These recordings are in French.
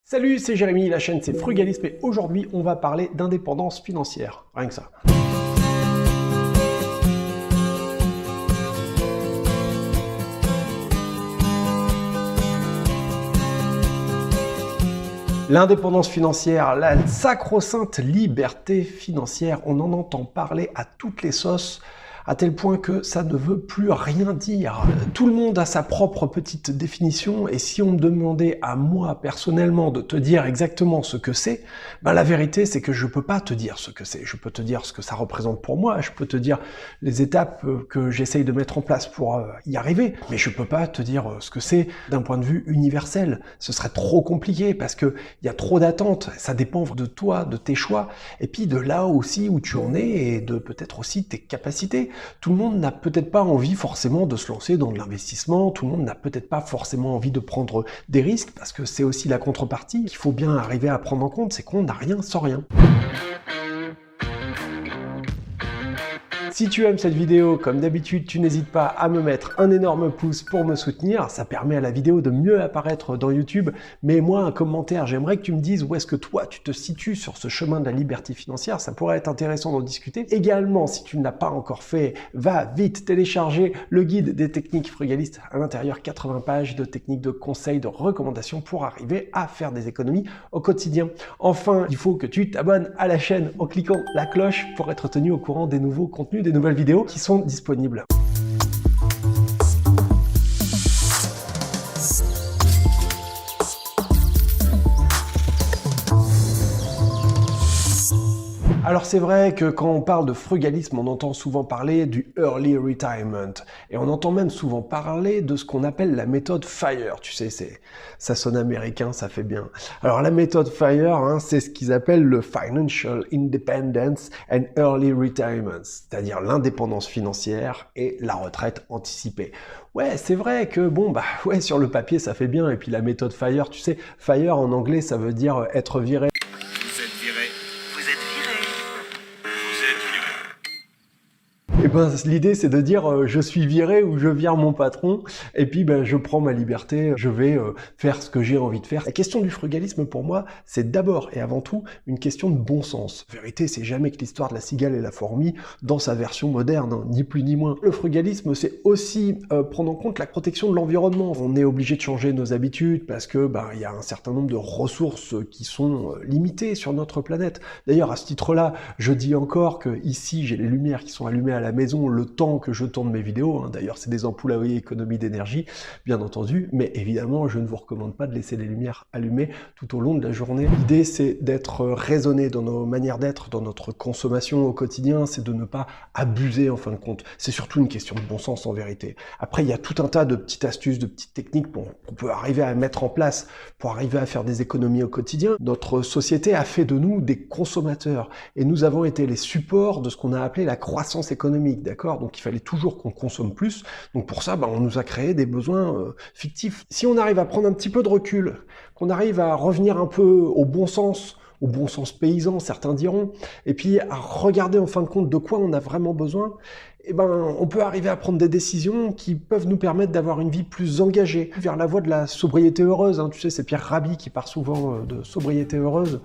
Salut, c'est Jérémy, la chaîne c'est Frugalisme et aujourd'hui on va parler d'indépendance financière. Rien que ça. L'indépendance financière, la sacro-sainte liberté financière, on en entend parler à toutes les sauces, à tel point que ça ne veut plus rien dire. Tout le monde a sa propre petite définition, et si on me demandait à moi personnellement de te dire exactement ce que c'est, ben la vérité c'est que je peux pas te dire ce que c'est. Je peux te dire ce que ça représente pour moi, je peux te dire les étapes que j'essaye de mettre en place pour y arriver, mais je peux pas te dire ce que c'est d'un point de vue universel. Ce serait trop compliqué parce que il y a trop d'attentes, ça dépend de toi, de tes choix, et puis de là aussi où tu en es et de peut-être aussi tes capacités. Tout le monde n'a peut-être pas envie forcément de se lancer dans de l'investissement, tout le monde n'a peut-être pas forcément envie de prendre des risques, parce que c'est aussi la contrepartie qu'il faut bien arriver à prendre en compte, c'est qu'on n'a rien sans rien. Si tu aimes cette vidéo, comme d'habitude, tu n'hésites pas à me mettre un énorme pouce pour me soutenir, ça permet à la vidéo de mieux apparaître dans YouTube. Mais moi, un commentaire, j'aimerais que tu me dises où est-ce que toi tu te situes sur ce chemin de la liberté financière, ça pourrait être intéressant d'en discuter. Également, si tu ne l'as pas encore fait, va vite télécharger le guide des techniques frugalistes, à l'intérieur 80 pages de techniques, de conseils, de recommandations pour arriver à faire des économies au quotidien. Enfin, il faut que tu t'abonnes à la chaîne en cliquant la cloche pour être tenu au courant des nouveaux contenus, des nouvelles vidéos qui sont disponibles. Alors c'est vrai que quand on parle de frugalisme, on entend souvent parler du early retirement. Et on entend même souvent parler de ce qu'on appelle la méthode FIRE. Tu sais, ça sonne américain, ça fait bien. Alors la méthode FIRE, c'est ce qu'ils appellent le Financial Independence and Early Retirement, c'est-à-dire l'indépendance financière et la retraite anticipée. Ouais, c'est vrai que ouais, sur le papier ça fait bien. Et puis la méthode FIRE, tu sais, FIRE en anglais ça veut dire être viré. Et l'idée c'est de dire je suis viré ou je vire mon patron et puis je prends ma liberté, je vais faire ce que j'ai envie de faire. La question du frugalisme pour moi c'est d'abord et avant tout une question de bon sens. En vérité c'est jamais que l'histoire de la cigale et la fourmi dans sa version moderne, ni plus ni moins. Le frugalisme c'est aussi prendre en compte la protection de l'environnement. On est obligé de changer nos habitudes parce que il y a un certain nombre de ressources qui sont limitées sur notre planète. D'ailleurs à ce titre-là, je dis encore que ici j'ai les lumières qui sont allumées à la maison le temps que je tourne mes vidéos. D'ailleurs, c'est des ampoules à économie d'énergie, bien entendu, mais évidemment, je ne vous recommande pas de laisser les lumières allumées tout au long de la journée. L'idée, c'est d'être raisonné dans nos manières d'être, dans notre consommation au quotidien, c'est de ne pas abuser en fin de compte. C'est surtout une question de bon sens en vérité. Après, il y a tout un tas de petites astuces, de petites techniques qu'on peut arriver à mettre en place pour arriver à faire des économies au quotidien. Notre société a fait de nous des consommateurs et nous avons été les supports de ce qu'on a appelé la croissance économique. D'accord, donc il fallait toujours qu'on consomme plus. Donc pour ça, on nous a créé des besoins fictifs. Si on arrive à prendre un petit peu de recul, qu'on arrive à revenir un peu au bon sens paysan, certains diront, et puis à regarder en fin de compte de quoi on a vraiment besoin, on peut arriver à prendre des décisions qui peuvent nous permettre d'avoir une vie plus engagée vers la voie de la sobriété heureuse. Tu sais, c'est Pierre Rabhi qui parle souvent de sobriété heureuse.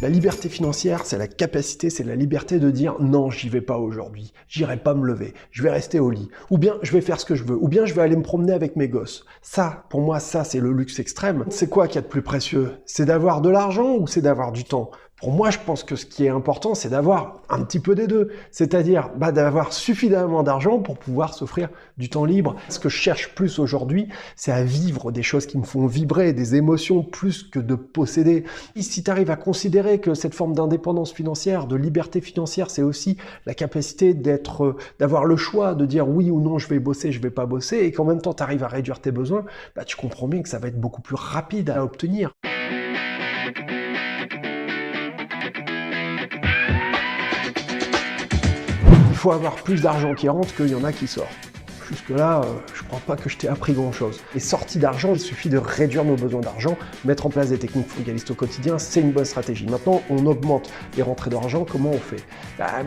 La liberté financière, c'est la capacité, c'est la liberté de dire non, j'y vais pas aujourd'hui, j'irai pas me lever, je vais rester au lit, ou bien je vais faire ce que je veux, ou bien je vais aller me promener avec mes gosses. Ça, pour moi, ça c'est le luxe extrême. C'est quoi qu'il y a de plus précieux? C'est d'avoir de l'argent ou c'est d'avoir du temps? Pour moi, je pense que ce qui est important, c'est d'avoir un petit peu des deux. C'est-à-dire d'avoir suffisamment d'argent pour pouvoir s'offrir du temps libre. Ce que je cherche plus aujourd'hui, c'est à vivre des choses qui me font vibrer, des émotions plus que de posséder. Et si tu arrives à considérer que cette forme d'indépendance financière, de liberté financière, c'est aussi la capacité d'avoir le choix, de dire oui ou non, je vais bosser, je vais pas bosser, et qu'en même temps, tu arrives à réduire tes besoins, tu comprends bien que ça va être beaucoup plus rapide à obtenir. Il faut avoir plus d'argent qui rentre qu'il y en a qui sort. Je jusque-là, je crois pas que je t'ai appris grand-chose. Et sortie d'argent, il suffit de réduire nos besoins d'argent, mettre en place des techniques frugalistes au quotidien, c'est une bonne stratégie. Maintenant, on augmente les rentrées d'argent, comment on fait?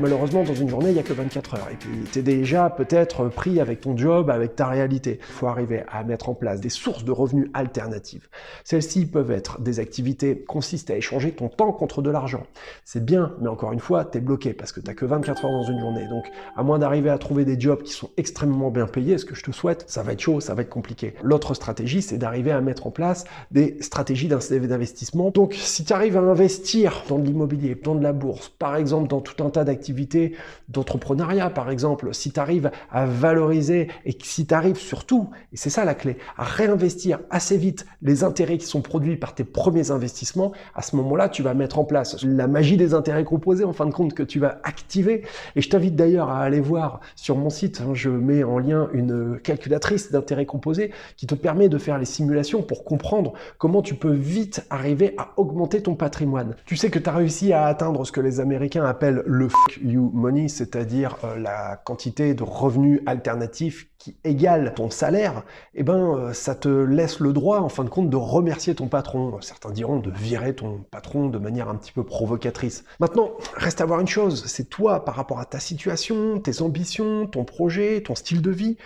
Malheureusement, dans une journée, il n'y a que 24 heures. Et puis, tu es déjà peut-être pris avec ton job, avec ta réalité. Il faut arriver à mettre en place des sources de revenus alternatives. Celles-ci peuvent être des activités qui consistent à échanger ton temps contre de l'argent. C'est bien, mais encore une fois, tu es bloqué parce que tu n'as que 24 heures dans une journée. Donc, à moins d'arriver à trouver des jobs qui sont extrêmement bien payés, ce que je te souhaite, ça va être chaud, ça va être compliqué. L'autre stratégie, c'est d'arriver à mettre en place des stratégies d'investissement. Donc, si tu arrives à investir dans de l'immobilier, dans de la bourse, par exemple, dans tout un tas d'activités d'entrepreneuriat, par exemple, si tu arrives à valoriser et si tu arrives surtout, et c'est ça la clé, à réinvestir assez vite les intérêts qui sont produits par tes premiers investissements, à ce moment-là, tu vas mettre en place la magie des intérêts composés, en fin de compte, que tu vas activer. Et je t'invite d'ailleurs à aller voir sur mon site, je mets en lien une calculatrice d'intérêts composés qui te permet de faire les simulations pour comprendre comment tu peux vite arriver à augmenter ton patrimoine. Tu sais que tu as réussi à atteindre ce que les Américains appellent le fuck you money, c'est-à-dire la quantité de revenus alternatifs qui égale ton salaire, eh ben, ça te laisse le droit, en fin de compte, de remercier ton patron. Certains diront de virer ton patron de manière un petit peu provocatrice. Maintenant, reste à voir une chose, c'est toi, par rapport à ta situation, tes ambitions, ton projet, ton style de vie,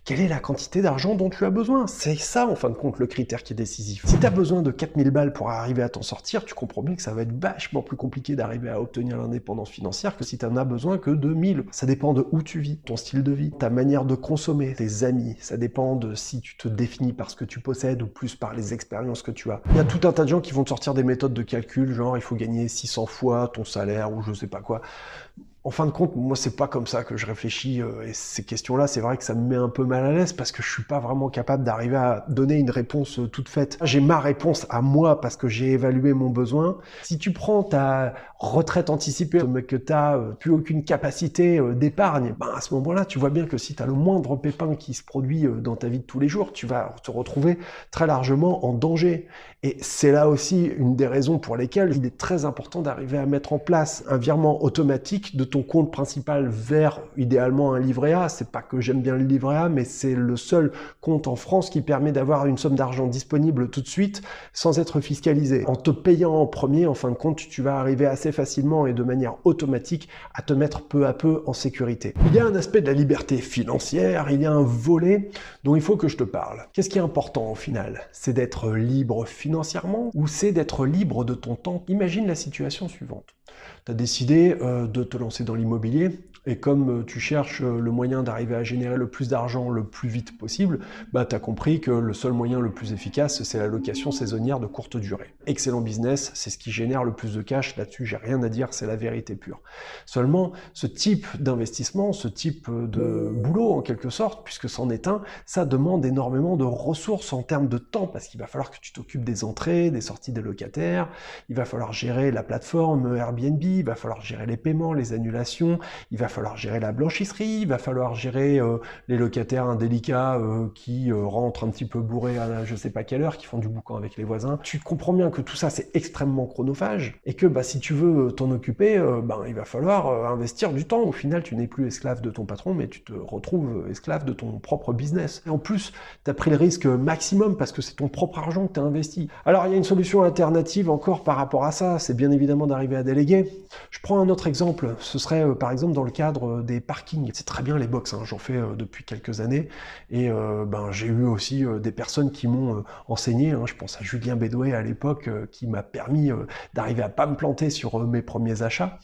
quelle est la quantité d'argent dont tu as besoin? C'est ça, en fin de compte, le critère qui est décisif. Si tu as besoin de 4000 balles pour arriver à t'en sortir, tu comprends bien que ça va être vachement plus compliqué d'arriver à obtenir l'indépendance financière que si tu n'en as besoin que de 1000. Ça dépend de où tu vis, ton style de vie, ta manière de consommer, tes amis, ça dépend de si tu te définis par ce que tu possèdes ou plus par les expériences que tu as. Il y a tout un tas de gens qui vont te sortir des méthodes de calcul, genre il faut gagner 600 fois ton salaire ou je sais pas quoi. En fin de compte, moi, c'est pas comme ça que je réfléchis et ces questions-là, c'est vrai que ça me met un peu mal à l'aise parce que je suis pas vraiment capable d'arriver à donner une réponse toute faite. J'ai ma réponse à moi parce que j'ai évalué mon besoin. Si tu prends ta retraite anticipée, mais que tu n'as plus aucune capacité d'épargne, ben à ce moment-là, tu vois bien que si tu as le moindre pépin qui se produit dans ta vie de tous les jours, tu vas te retrouver très largement en danger. Et c'est là aussi une des raisons pour lesquelles il est très important d'arriver à mettre en place un virement automatique de ton compte principal vers idéalement un livret A. C'est pas que j'aime bien le livret A, mais c'est le seul compte en France qui permet d'avoir une somme d'argent disponible tout de suite sans être fiscalisé. En te payant en premier, en fin de compte, tu vas arriver assez facilement et de manière automatique à te mettre peu à peu en sécurité. Il y a un aspect de la liberté financière, il y a un volet dont il faut que je te parle. Qu'est-ce qui est important au final? C'est d'être libre financièrement ou c'est d'être libre de ton temps? Imagine la situation suivante. Tu as décidé de te lancer dans l'immobilier et comme tu cherches le moyen d'arriver à générer le plus d'argent le plus vite possible, bah, tu as compris que le seul moyen le plus efficace, c'est la location saisonnière de courte durée. Excellent business, c'est ce qui génère le plus de cash, là-dessus j'ai rien à dire, c'est la vérité pure. Seulement, ce type d'investissement, ce type de boulot en quelque sorte, puisque c'en est un, ça demande énormément de ressources en termes de temps, parce qu'il va falloir que tu t'occupes des entrées, des sorties des locataires, il va falloir gérer la plateforme Airbnb, il va falloir gérer les paiements, les annulations, il va falloir gérer la blanchisserie, il va falloir gérer les locataires indélicats qui rentrent un petit peu bourrés à je sais pas quelle heure, qui font du boucan avec les voisins. Tu comprends bien que tout ça c'est extrêmement chronophage et que bah, si tu veux t'en occuper, il va falloir investir du temps. Au final, tu n'es plus esclave de ton patron, mais tu te retrouves esclave de ton propre business. Et en plus, tu as pris le risque maximum parce que c'est ton propre argent que tu as investi. Alors, il y a une solution alternative encore par rapport à ça, c'est bien évidemment d'arriver à déléguer. Je prends un autre exemple, ce serait par exemple dans le cadre des parkings. C'est très bien les box, hein. J'en fais depuis quelques années et j'ai eu aussi des personnes qui m'ont enseigné, hein. Je pense à Julien Bédoué à l'époque qui m'a permis d'arriver à pas me planter sur mes premiers achats.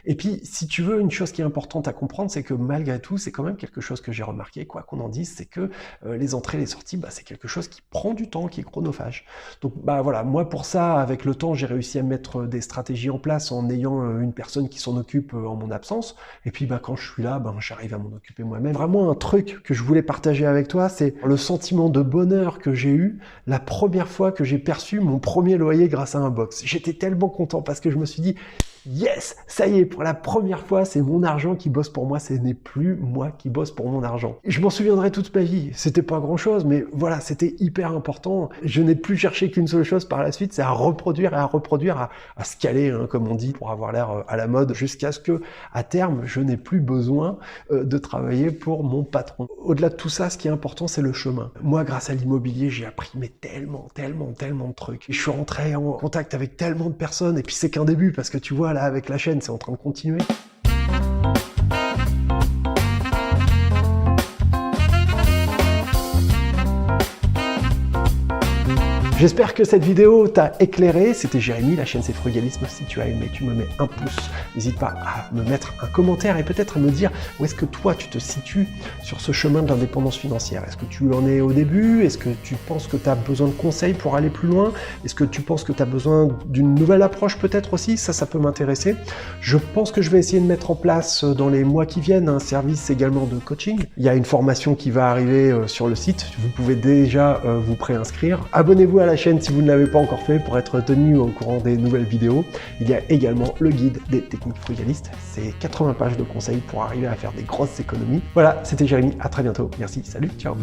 Et puis, si tu veux, une chose qui est importante à comprendre, c'est que malgré tout, c'est quand même quelque chose que j'ai remarqué, quoi qu'on en dise, c'est que les entrées, les sorties, c'est quelque chose qui prend du temps, qui est chronophage. Donc voilà, moi pour ça, avec le temps, j'ai réussi à mettre des stratégies en place en ayant une personne qui s'en occupe en mon absence. Et puis quand je suis là, j'arrive à m'en occuper moi-même. Vraiment un truc que je voulais partager avec toi, c'est le sentiment de bonheur que j'ai eu la première fois que j'ai perçu mon premier loyer grâce à un box. J'étais tellement content parce que je me suis dit, Yes, ça y est, pour la première fois, c'est mon argent qui bosse pour moi, ce n'est plus moi qui bosse pour mon argent. Et je m'en souviendrai toute ma vie, c'était pas grand chose, mais voilà, c'était hyper important. Je n'ai plus cherché qu'une seule chose par la suite, c'est à reproduire, à scaler, hein, comme on dit, pour avoir l'air à la mode, jusqu'à ce que, à terme, je n'ai plus besoin de travailler pour mon patron. Au-delà de tout ça, ce qui est important, c'est le chemin. Moi, grâce à l'immobilier, j'ai appris mais tellement de trucs. Et je suis rentré en contact avec tellement de personnes, et puis c'est qu'un début, parce que tu vois, là, avec la chaîne, c'est en train de continuer. J'espère que cette vidéo t'a éclairé. C'était Jérémy, la chaîne c'est Frugalisme. Si tu as aimé, tu me mets un pouce. N'hésite pas à me mettre un commentaire et peut-être à me dire où est-ce que toi tu te situes sur ce chemin de l'indépendance financière. Est-ce que tu en es au début? Est-ce que tu penses que tu as besoin de conseils pour aller plus loin? Est-ce que tu penses que tu as besoin d'une nouvelle approche peut-être aussi? Ça peut m'intéresser. Je pense que je vais essayer de mettre en place dans les mois qui viennent un service également de coaching. Il y a une formation qui va arriver sur le site. Vous pouvez déjà vous préinscrire. Abonnez-vous à la chaîne si vous ne l'avez pas encore fait pour être tenu au courant des nouvelles vidéos. Il y a également le guide des techniques frugalistes. C'est 80 pages de conseils pour arriver à faire des grosses économies. Voilà, c'était Jérémy, à très bientôt. Merci, salut, ciao.